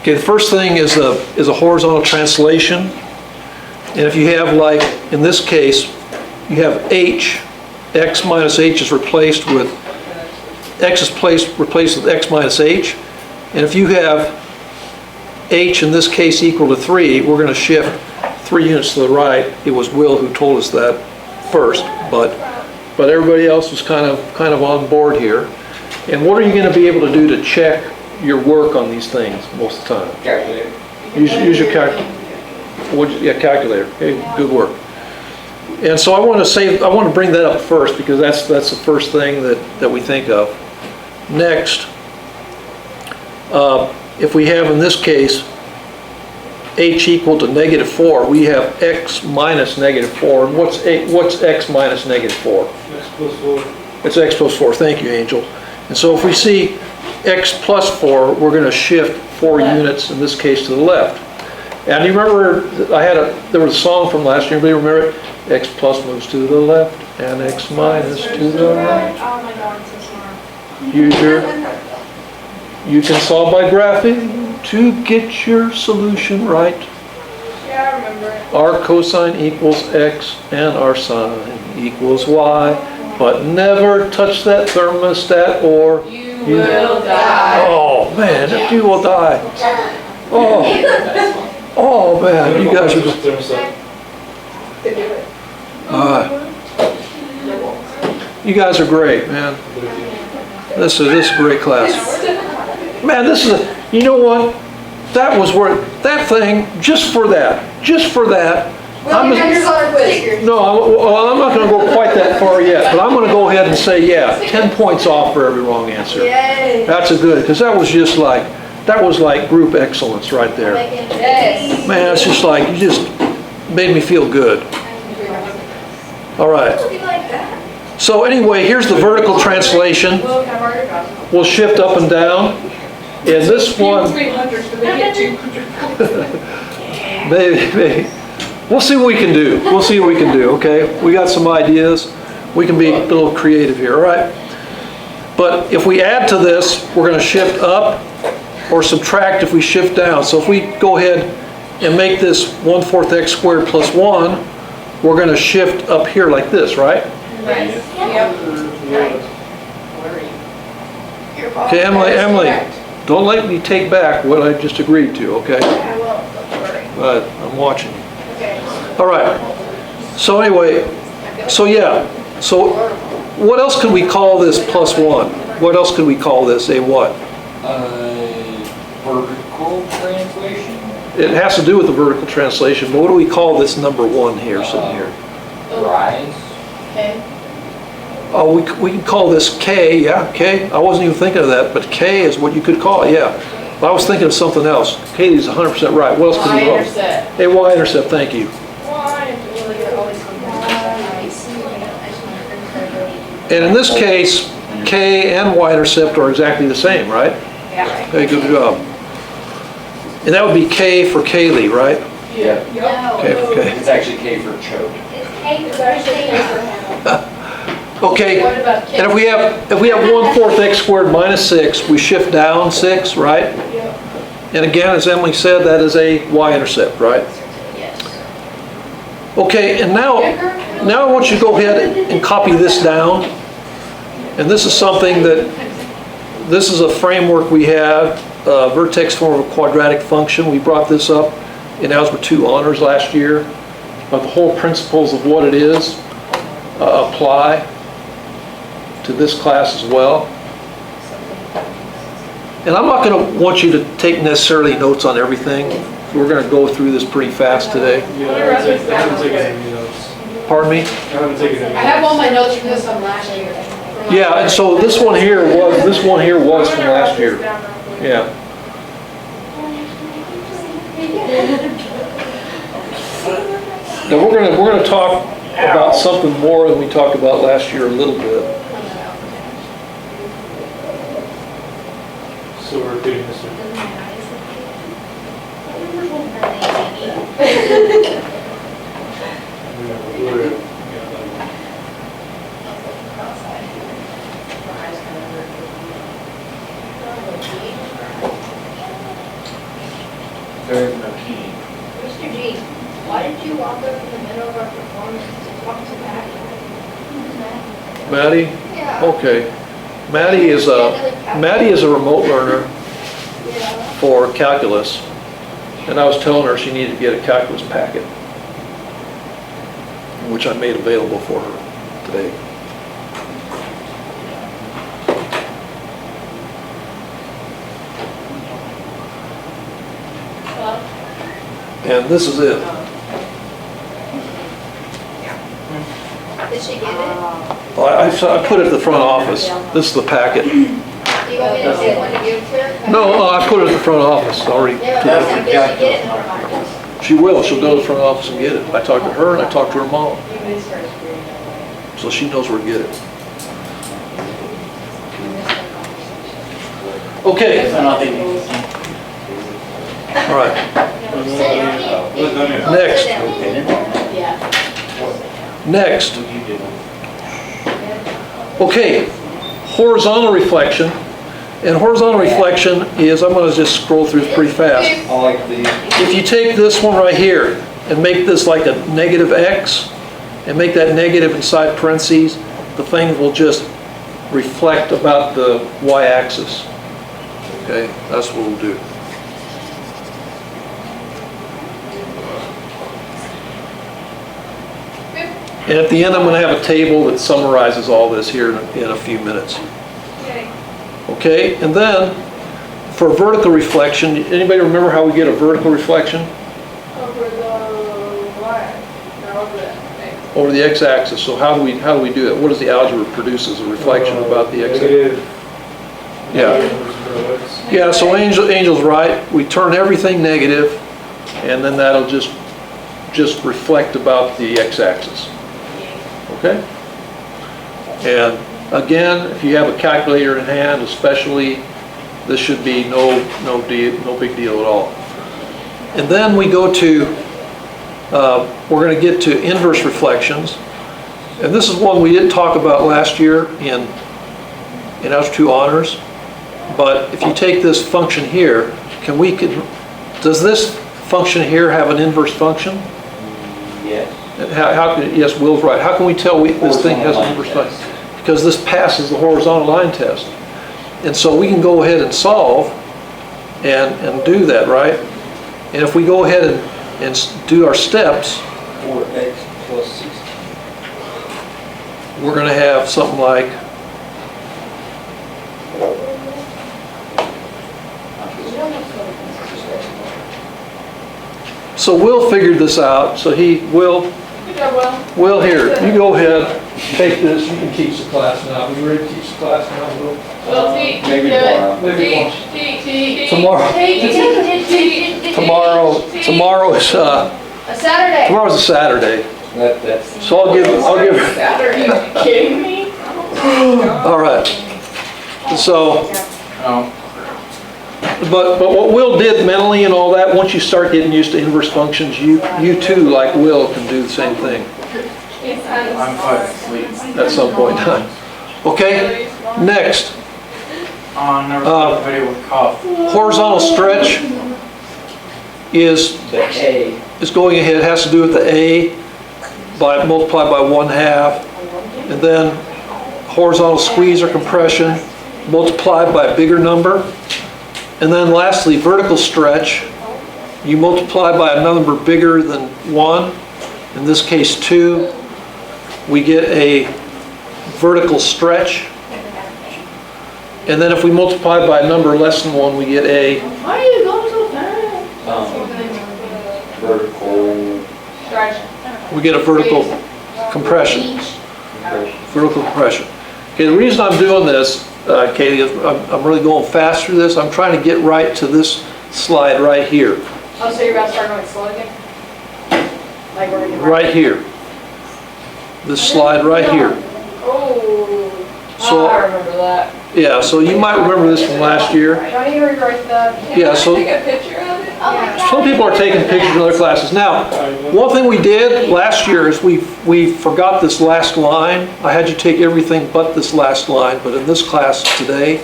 Okay, the first thing is a horizontal translation. And if you have, like, in this case, you have h, x minus h is replaced with, x is replaced with x minus h. And if you have h, in this case, equal to 3, we're going to shift 3 units to the right. It was Will who told us that first, but everybody else was kind of on board here. And what are you going to be able to do to check your work on these things most of the time? Calculator. Use your calculator. Okay, good work. And so I want to bring that up first because that's the first thing that we think of. Next, if we have in this case h equal to -4, we have x minus -4. And what's x minus -4? X plus 4. It's x plus 4. Thank you, Angel. And so if we see x plus 4, we're going to shift 4 units, in this case, to the left. And you remember, there was a song from last year, anybody remember it? X plus moves to the left, and x minus to the right. Oh my God, I'm so smart. You can solve by graphing to get your solution right. Yeah, I remember it. Our cosine equals x, and our sine equals y. But never touch that thermostat or You will die. Oh man, you will die. Oh man, you guys are just. You guys are great, man. This is a great class. Man, you know what? That was worth that thing just for that. Well, you have your color quiz. No, I'm not going to go quite that far yet, but I'm going to go ahead and say, yeah, 10 points off for every wrong answer. Yay. That's a good, because that was like group excellence right there. Yes. Man, it's just like, you just made me feel good. All right. So anyway, here's the vertical translation. We'll shift up and down. And this one, 300, so they get 200. maybe. We'll see what we can do. Okay? We got some ideas. We can be a little creative here, all right? But if we add to this, we're going to shift up or subtract if we shift down. So if we go ahead and make this 1/4 x squared plus 1, we're going to shift up here like this, right? Right. Yep. Okay, Emily, don't let me take back what I just agreed to, okay? I will, don't worry. But I'm watching you. Okay. All right. So anyway, so what else could we call this plus 1? What else could we call this? A what? Vertical translation? It has to do with the vertical translation, but what do we call this number 1 here, sitting here? Rise. Okay. Oh, we can call this K, yeah, K. I wasn't even thinking of that, but K is what you could call it, yeah. But I was thinking of something else. Katie's 100% right. What else could we call it? Y-intercept. A Y-intercept, thank you. And in this case, K and Y-intercept are exactly the same, right? Yeah. Okay, good job. And that would be K for Kaylee, right? Yeah. Okay, okay. It's actually K for choke. Okay, What about and if we have 1/4 x squared minus 6, we shift down 6, right? Yep. And again, as Emily said, that is a y-intercept, right? Yes. Okay, and now I want you to go ahead and copy this down. And this is something this is a framework we have, Vertex Form of a quadratic function. We brought this up in Algebra 2 Honors last year. But the whole principles of what it is apply to this class as well. And I'm not going to want you to take necessarily notes on everything. We're going to go through this pretty fast today. Yeah, I haven't taken any notes. Pardon me? I haven't taken any I have all my notes from this from last year. Yeah, and so this one here was from last year. Yeah. Now we're gonna talk about something more than we talked about last year a little bit. So we're repeating this one. Mr. G, why did you walk up in the middle of our performance to talk to Maddie? Maddie? Yeah. Okay. Maddie is a remote learner Yeah. for calculus, and I was telling her she needed to get a calculus packet, which I made available for her today. And this is it. Did she get it? I put it at the front office. This is the packet. Do you want me to take one to give to her? No, I put it at the front office already. Yeah, but did she get it in her office? She will. She'll go to the front office and get it. I talked to her and I talked to her mom, so she knows where to get it. Okay. All right. Next. Yeah. Next. Okay. Horizontal reflection. And horizontal reflection is, I'm going to just scroll through pretty fast. I like these. If you take this one right here and make this like a negative x, and make that negative inside parentheses, the thing will just reflect about the y-axis. Okay, that's what we'll do. And at the end, I'm going to have a table that summarizes all this here in a few minutes. Okay, and then for vertical reflection, anybody remember how we get a vertical reflection? Over the wire, or over the thing. Over the x-axis. So how do we do that? What does the algebra produce as a reflection about the x-axis? Negative. Yeah. Yeah, so Angel's right. We turn everything negative, and then that'll just reflect about the x-axis. Okay? And again, if you have a calculator in hand, especially, this should be no big deal at all. And then we go to, we're going to get to inverse reflections. And this is one we didn't talk about last year in Algebra 2 Honors. But if you take this function here, does this function here have an inverse function? Yes. And yes, Will's right. How can we tell this thing has an inverse function? Because this passes the horizontal line test. And so we can go ahead and solve and do that, right? And if we go ahead and do our steps, 4x plus 16. we're going to have something like, so Will figured this out. So Will Good job, Will, here, you go ahead, take this, you can teach the class now. Are you ready to teach the class now, Will? Will, teach, Maybe do tomorrow. it. Maybe Teach. Tomorrow. Tomorrow is A Saturday. tomorrow's a Saturday. That's. So I'll give Saturday, are you kidding me? all right. So, Oh. but what Will did mentally and all that, once you start getting used to inverse functions, you too, like Will, can do the same thing I'm quite asleep. at some point in time. Okay, next, Oh, I never saw a video with cough. horizontal stretch is The A. going ahead, has to do with the A multiplied by 1/2, and then horizontal squeeze or compression multiplied by a bigger number. And then lastly, vertical stretch, you multiply by a number bigger than 1, in this case 2, we get a vertical stretch. And then if we multiply by a number less than 1, we get a Why are you going so fast? Vertical Stretch. vertical compression. Vertical compression. Okay, the reason I'm doing this, Katie, is I'm really going fast through this. I'm trying to get right to this slide right here. Oh, so you're about to start going slow again? Like we're gonna. Right here. This slide right here. Oh. So- I remember that. Yeah, so you might remember this from last year. Do I need to rewrite that? Yeah, so- Take a picture of it? Yeah. Some people are taking pictures in other classes. Now, one thing we did last year is we forgot this last line. I had you take everything but this last line, but in this class today,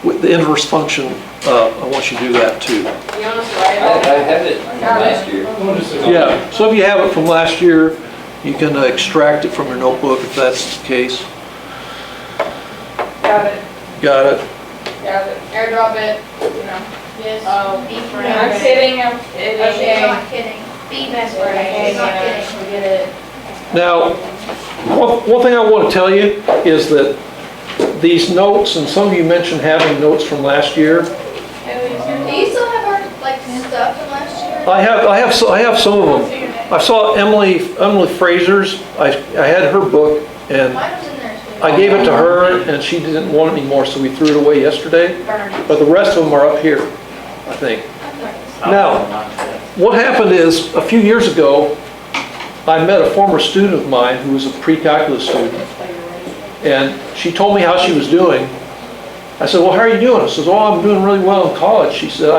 with the inverse function, I want you to do that too. You want us to I write it? have it from last year. We'll just say- Yeah, so if you have it from last year, you can extract it from your notebook if that's the case. Got it, Got it? got it. Airdrop it, you know. Yes. Oh, Be for I'm kidding, I'm kidding. Okay, not kidding. Be nice for Okay, it, not yeah, kidding. forget it. Now, one thing I want to tell you is that these notes, and some of you mentioned having notes from last year. Do you still have our, like, stuff from last year? I have some of them. I saw Emily Fraser's, I had her book, and Mine was in there too. I gave it to her, and she didn't want it anymore, so we threw it away yesterday. Burned. But the rest of them are up here, I think. Now, what happened is, a few years ago, I met a former student of mine who was a pre-calculus student, and she told me how she was doing. I said, well, how are you doing? I said, oh, I'm doing really well in college. She said,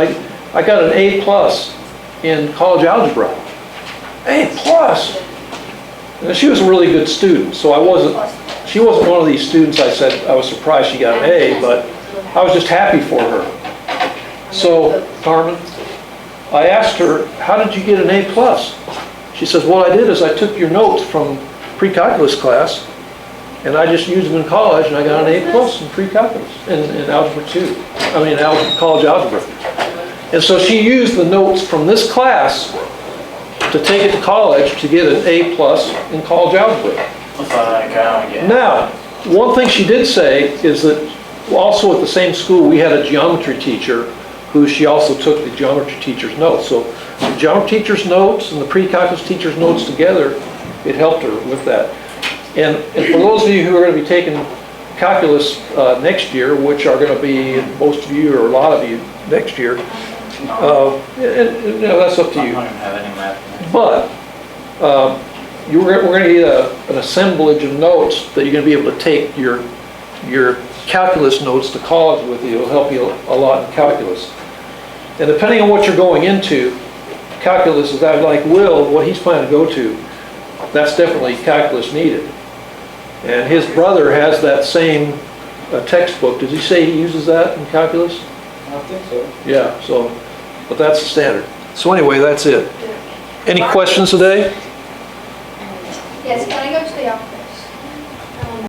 I got an A+ in college algebra. A+! And she was a really good student, so she wasn't one of these students I said I was surprised she got an A, but I was just happy for her. So, Carmen, I asked her, how did you get an A+? She says, what I did is I took your notes from pre-calculus class, and I just used them in college, and I got an A+ in pre-calculus, in algebra 2. I mean, college algebra. And so she used the notes from this class to take it to college to get an A+ in college algebra. That's all I got again. Now, one thing she did say is that also at the same school, we had a geometry teacher who she also took the geometry teacher's notes. So the geometry teacher's notes and the pre-calculus teacher's notes together, it helped her with that. And for those of you who are going to be taking calculus next year, which are going to be, most of you or a lot of you next year, and, you know, that's up to I you. don't even have any math. But we're going to get an assemblage of notes that you're going to be able to take your calculus notes to college with you. It'll help you a lot in calculus. And depending on what you're going into, calculus is that, like Will, what he's planning to go to, that's definitely calculus needed. And his brother has that same textbook. Does he say he uses that in calculus? I think so. Yeah, so, but that's the standard. So anyway, that's it. Any questions today? Yes, can I go to the office?